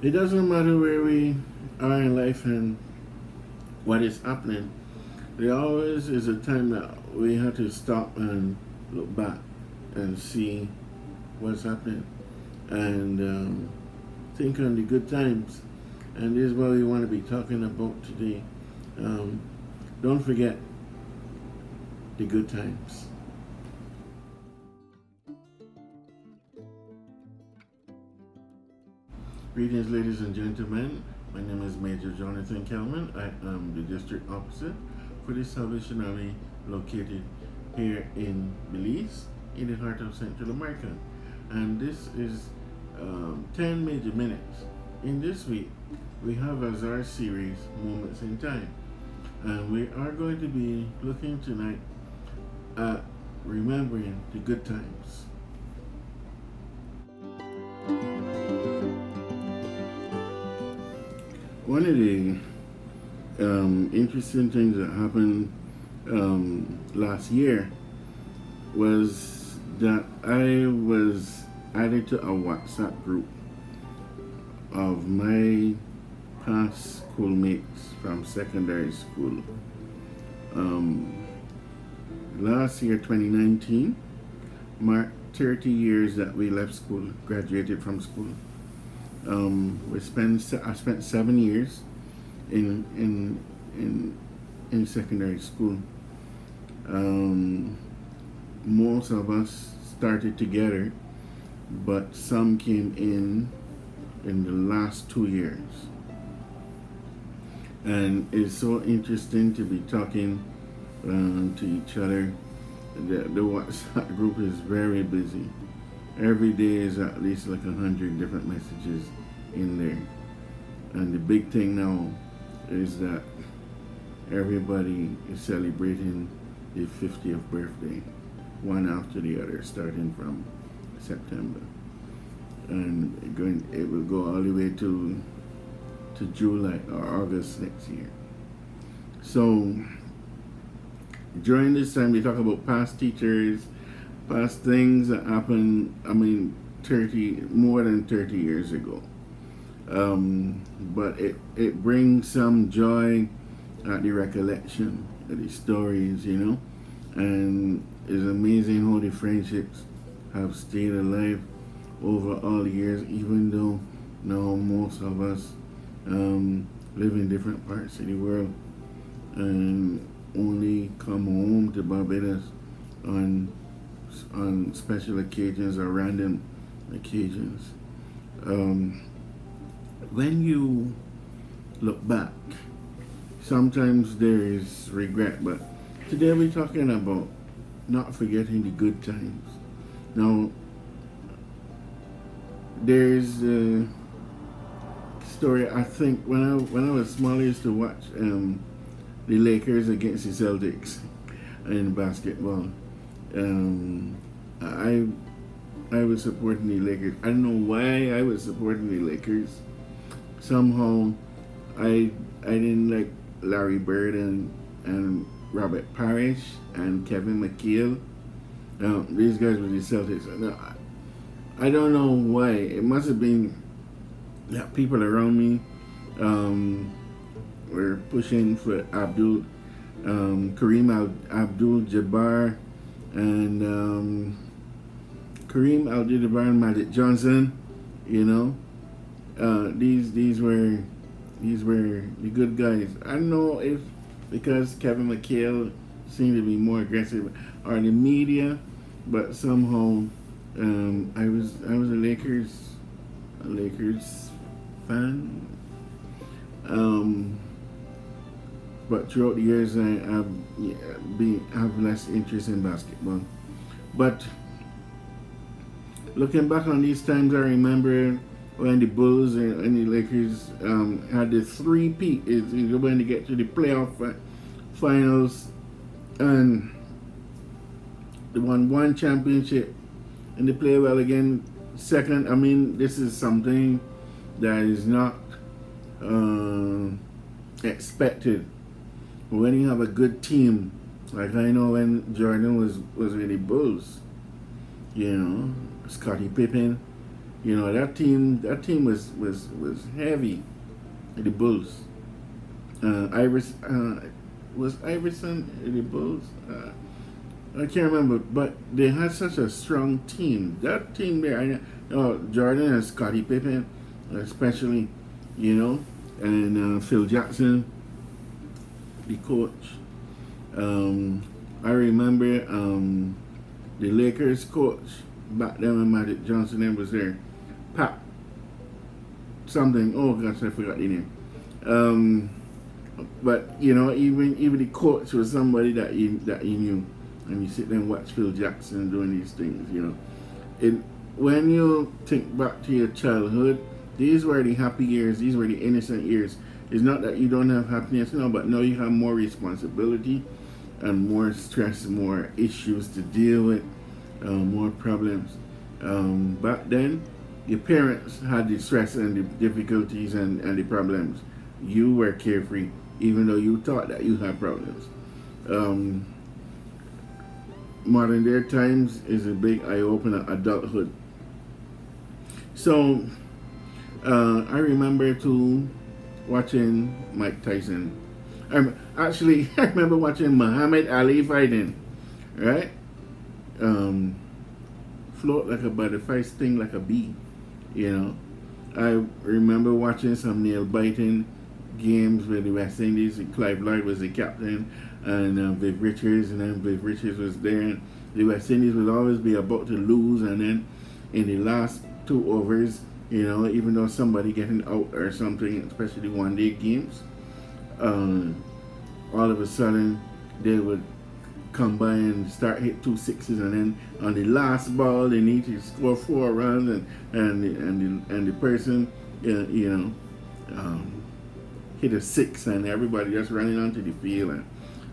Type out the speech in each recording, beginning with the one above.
It doesn't matter where we are in life and what is happening. There always is a time that we have to stop and look back and see what's happening and think on the good times. And this is what we want to be talking about today. Um, don't forget the good times. Greetings, ladies and gentlemen. My name is Major Jonathan Kellman. I am the district officer for the Salvation Army located here in Belize, in the heart of Central America. And this is 10 major minutes. In this week, we have as our series Moments in Time. And we are going to be looking tonight at remembering the good times. One of the interesting things that happened last year was that I was added to a WhatsApp group of my past schoolmates from secondary school. Last year, 2019, marked 30 years that we left school, graduated from school. I spent 7 years in secondary school. Most of us started together, but some came in the last 2 years. And it's so interesting to be talking to each other. The WhatsApp group is very busy. Every day is at least like 100 different messages in there. And the big thing now is that everybody is celebrating the 50th birthday, one after the other, starting from September. And it will go all the way to July or August next year. So during this time, we talk about past teachers, past things that happened, more than 30 years ago. But it brings some joy at the recollection of the stories, and it's amazing how the friendships have stayed alive over all the years, even though now most of us live in different parts of the world and only come home to Barbados on special occasions or random occasions. When you look back, sometimes there is regret, but today we're talking about not forgetting the good times. Now, there's a story, I think, when I was small, I used to watch the Lakers against the Celtics in basketball. I was supporting the Lakers. I don't know why I was supporting the Lakers. Somehow, I didn't like Larry Bird and Robert Parrish and Kevin McHale. These guys were the Celtics. I don't know why. It must have been that people around me were pushing for Kareem Abdul-Jabbar and Kareem Abdul-Jabbar and Magic Johnson. These were the good guys. I don't know if because Kevin McHale seemed to be more aggressive or the media, but somehow I was a Lakers fan. But throughout the years, I have less interest in basketball. But looking back on these times, I remember when the Bulls and the Lakers had the three-peat, is when they get to the playoff finals, and they won one championship, and they play well again. Second, this is something that is not expected. When you have a good team, like I know when Jordan was with the Bulls, Scottie Pippen, You know, that team was heavy. The Bulls. Was Iverson in the Bulls? I can't remember, but they had such a strong team. That team there, Jordan and Scottie Pippen, especially, you know, and Phil Jackson, the coach. I remember the Lakers coach back then when Magic Johnson was there, Pat something. Oh gosh, I forgot the name. But you know, even the coach was somebody that you knew, and you sit there and watch Phil Jackson doing these things. You know, it when you think back to your childhood, these were the happy years. These were the innocent years. It's not that you don't have happiness now, but now you have more responsibility and more stress, more issues to deal with, more problems. Back then, your parents had the stress and the difficulties and the problems. You were carefree, even though you thought that you had problems. Um, Modern day times is a big eye opener, adulthood. So, I remember too watching Mike Tyson. Actually, I remember watching Muhammad Ali fighting, right? Float like a butterfly, sting like a bee, you know. I remember watching some nail biting games with the West Indies. And Clive Lloyd was the captain, and Viv Richards, and then Viv Richards was there. And the West Indies would always be about to lose, and then in the last 2 overs, you know, even though somebody getting out or something, especially one-day games, all of a sudden they would come by and start hit 2 sixes, and then on the last ball they need to score 4 runs, and the person, you know, hit a 6, and everybody just running onto the field. And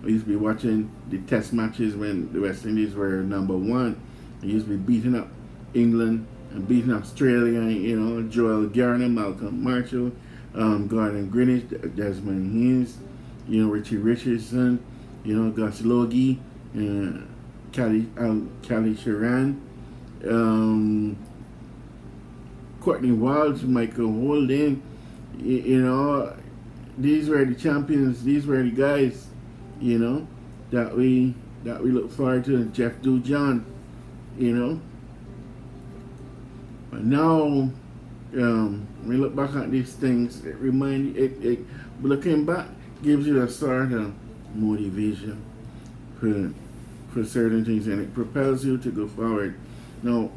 we used to be watching the test matches when the West Indies were number 1. We used to be beating up England and beating Australia, you know, Joel Garner, Malcolm Marshall, Gordon Greenwich, Desmond Haynes, you know, Richie Richardson, you know, Gus Logie, Kelly Sharan, Courtney Walsh, Michael Holden, you know, these were the champions. These were the guys, you know, that we look forward to. Jeff Dujon, you know. But now, when we look back at these things, it looking back gives you a sort of motivation for certain things, and it propels you to go forward. Now,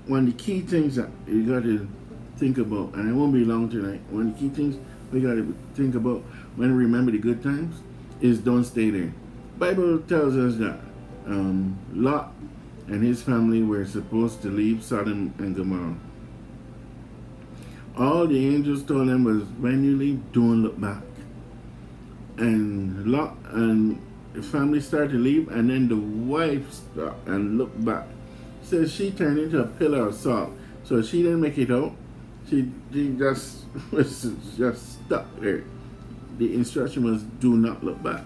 one of the key things that you got to think about, and it won't be long tonight, one of the key things we got to think about when we remember the good times is don't stay there. Bible tells us that Lot and his family were supposed to leave Sodom and Gomorrah. All the angels told them was, when you leave, don't look back. And Lot and the family started to leave, and then the wife stopped and looked back. So she turned into a pillar of salt. So she didn't make it out. She just was just stuck there. The instruction was, do not look back.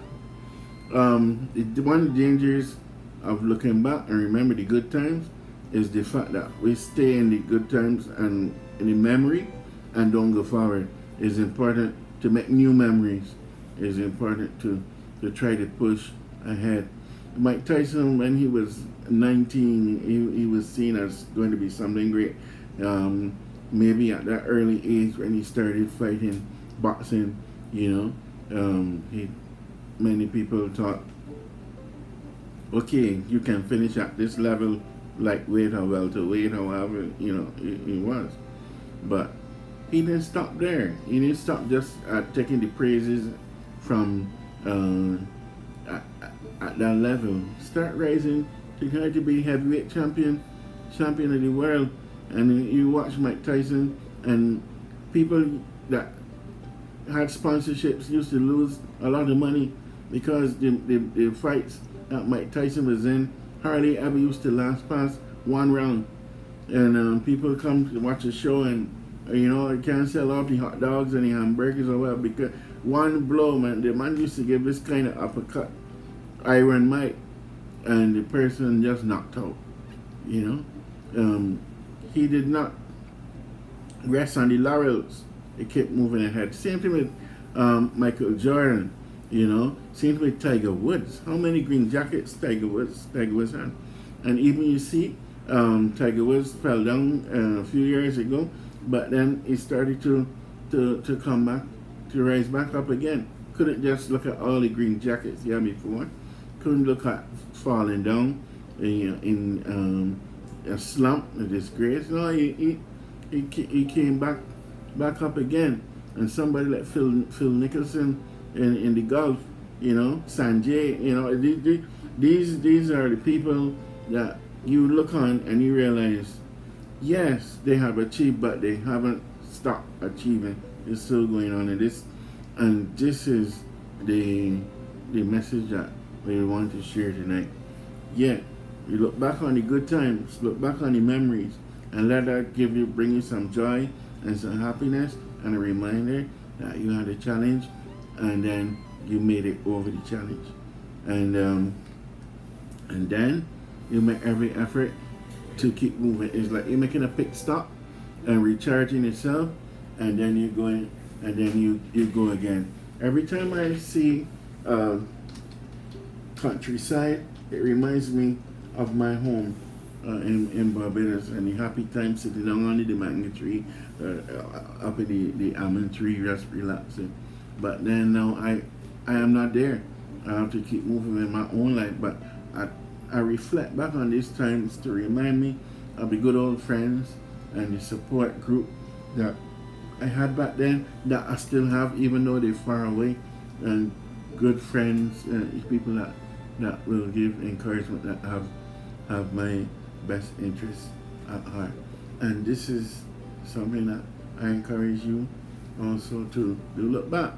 One of the dangers of looking back and remember the good times is the fact that we stay in the good times and in the memory and don't go forward. It's important to make new memories. It's important to try to push ahead. Mike Tyson, when he was 19, he was seen as going to be something great. Maybe at that early age when he started fighting boxing, you know, many people thought, okay, you can finish at this level, lightweight or welterweight, however, you know, he was. But he didn't stop there. He didn't stop just at taking the praises from at that level. Start rising to try to be heavyweight champion of the world. And you watch Mike Tyson, and people that had sponsorships used to lose a lot of money because the fights that Mike Tyson was in hardly ever used to last past 1 round. And people come to watch the show, and you know, they can't sell off the hot dogs and the hamburgers or whatever, because one blow, man, the man used to give this kind of uppercut, Iron Mike, and the person just knocked out, you know. he did not rest on the laurels. He kept moving ahead. Same thing with Michael Jordan, Same thing with Tiger Woods. How many green jackets Tiger Woods had? And even you see, Tiger Woods fell down a few years ago, but then he started to come back, to rise back up again. Couldn't just look at all the green jackets he had before. Couldn't look at falling down in a slump, a disgrace. No, he came back up again. And somebody like Phil Nicholson in the golf, Sanjay, these are the people that you look on and you realize, yes, they have achieved, but they haven't stopped achieving. It's still going on in this, and this is the message that we want to share tonight. Yeah, you look back on the good times, look back on the memories, and let that bring you some joy and some happiness, and a reminder that you had a challenge, and then you made it over the challenge, and then you make every effort to keep moving. It's like you're making a pit stop and recharging yourself, and then you're going, and then you go again. Every time I see countryside, it reminds me of my home in Barbados, and the happy time sitting down under the mango tree, up in the almond tree, just relaxing. But then now I am not there. I have to keep moving in my own life. But I reflect back on these times to remind me of the good old friends and the support group that I had back then, that I still have, even though they're far away, and good friends, people that will give encouragement, that have my best interests at heart. And this is something that I encourage you also to do. Look back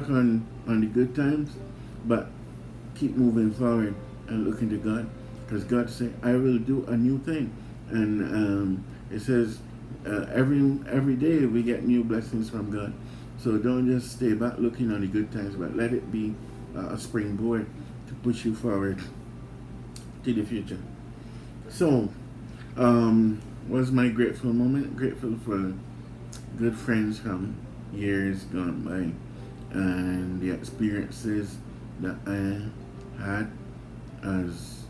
on the good times, but keep moving forward and looking to God, because God said, I will do a new thing. And it says every day we get new blessings from God. So don't just stay back looking on the good times, but let it be a springboard to push you forward to the future. So, was my grateful moment? Grateful for good friends from years gone by, and the experiences that I had as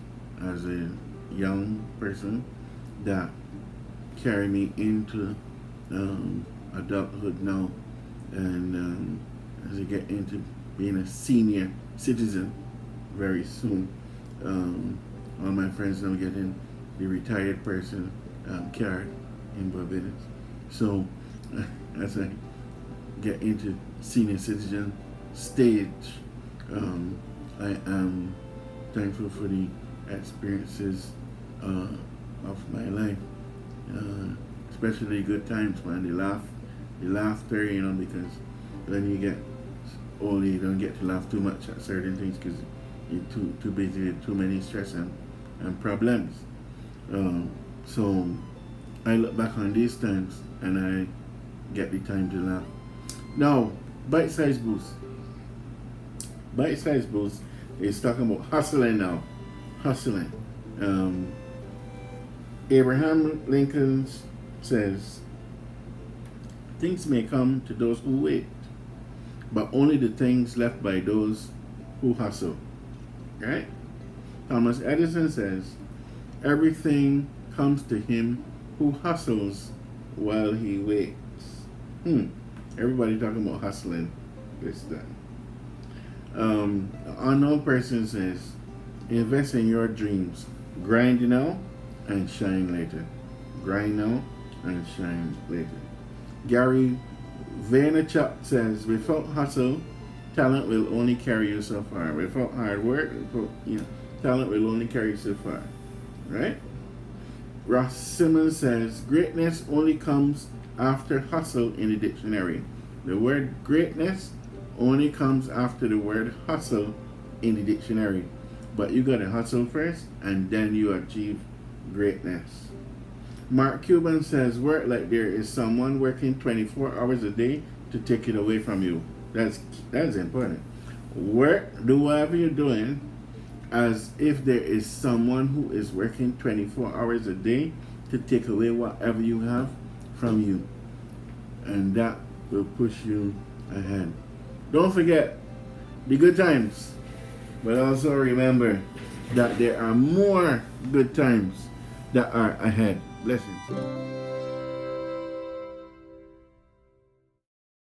a young person that carry me into adulthood now, and as I get into being a senior citizen very soon. All my friends now getting the retired person card in Barbados. So as I get into senior citizen stage, I am thankful for the experiences of my life, especially good times, man. The laughter, because when you get older, you don't get to laugh too much at certain things because you're too busy with too many stress and problems. So I look back on these times and I get the time to laugh. Now, bite-size boost. Bite-size boost is talking about hustling now. Hustling. Abraham Lincoln says, things may come to those who wait, but only the things left by those who hustle. Right? Thomas Edison says, everything comes to him who hustles while he waits. Everybody talking about hustling this time. An unknown person says, invest in your dreams. Grind now and shine later. Grind now and shine later. Gary Vaynerchuk says, without hustle, talent will only carry you so far. Without hard work, talent will only carry you so far. Right? Ross Simmons says, greatness only comes after hustle in the dictionary. The word greatness only comes after the word hustle in the dictionary. But you gotta hustle first, and then you achieve greatness. Mark Cuban says, work like there is someone working 24 hours a day to take it away from you. That's important. Work, do whatever you're doing, as if there is someone who is working 24 hours a day to take away whatever you have from you. And that will push you ahead. Don't forget the good times, but also remember that there are more good times that are ahead. Blessings.